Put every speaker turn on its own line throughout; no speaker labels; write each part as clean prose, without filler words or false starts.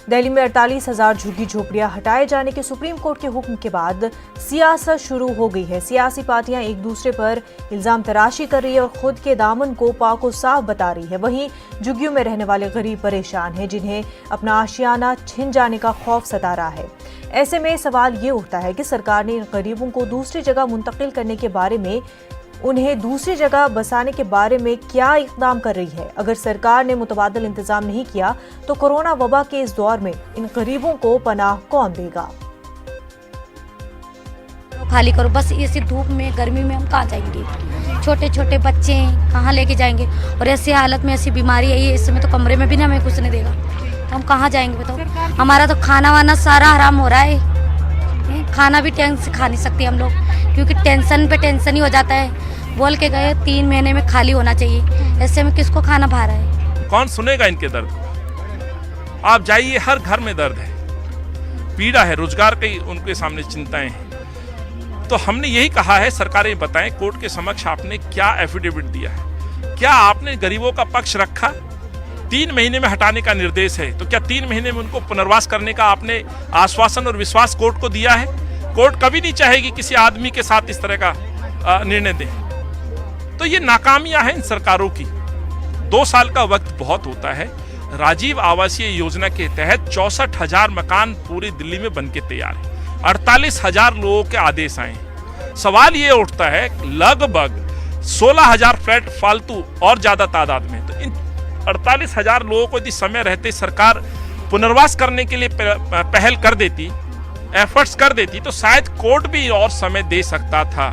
दिल्ली में 48,000 झुग्गी झोपड़ियां हटाए जाने के सुप्रीम कोर्ट के हुक्म के बाद सियासत शुरू हो गई है। सियासी पार्टियां एक दूसरे पर इल्जाम तराशी कर रही है और खुद के दामन को पाको साफ बता रही है। वहीं झुग्गियों में रहने वाले गरीब परेशान हैं, जिन्हें अपना आशियाना छिन जाने का खौफ सता रहा है। ऐसे में सवाल ये उठता है कि सरकार ने इन गरीबों को दूसरी जगह मुंतकिल करने के बारे में, उन्हें दूसरी जगह बसाने के बारे में क्या इक़दाम कर रही है। अगर सरकार ने मुतबादल इंतजाम नहीं किया तो कोरोना वबा के इस दौर में इन गरीबों को पनाह कौन देगा।
खाली करो बस, ऐसी धूप में गर्मी में हम कहाँ जाएंगे, छोटे छोटे बच्चे हैं कहाँ लेके जाएंगे, और ऐसी हालत में ऐसी बीमारी है ये, इस समय तो कमरे में भी ना हमें घुसने देगा, तो हम कहाँ जाएंगे बताओ। हमारा तो खाना वाना सारा हराम हो रहा है, खाना भी टाइम से खा नहीं सकते हम लोग, क्योंकि टेंशन पे टेंशन ही हो जाता है। बोल के गए 3 महीने में खाली होना चाहिए, ऐसे में किसको खाना भा रहा है।
कौन सुनेगा इनके दर्द। आप जाइए, हर घर में दर्द है, पीड़ा है, रोजगार की उनके सामने चिंताएं हैं। तो हमने यही कहा है, सरकारें बताएं कोर्ट के समक्ष आपने क्या एफिडेविट दिया है, क्या आपने गरीबों का पक्ष रखा। 3 महीने में हटाने का निर्देश है, तो क्या 3 महीने में उनको पुनर्वास करने का आपने आश्वासन और विश्वास कोर्ट को दिया है। कोर्ट कभी नहीं चाहेगी किसी आदमी के साथ इस तरह का निर्णय दे। तो ये नाकामियां हैं इन सरकारों की। 2 साल का वक्त बहुत होता है। राजीव आवासीय योजना के तहत 64,000 मकान पूरी दिल्ली में बनके तैयार है। 48,000 लोगों के आदेश आए हैं। सवाल ये उठता है, लगभग 16,000 फ्लैट फालतू और ज्यादा तादाद में, तो इन 48,000 लोगों को यदि समय रहते सरकार पुनर्वास करने के लिए पहल कर देती, एफर्ट्स कर देती, तो शायद कोर्ट भी और समय दे सकता था।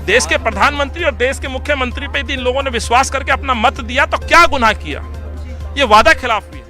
देश के प्रधानमंत्री और देश के मुख्यमंत्री पे यदि इन लोगों ने विश्वास करके अपना मत दिया तो क्या गुनाह किया, ये वादा खिलाफ हुई।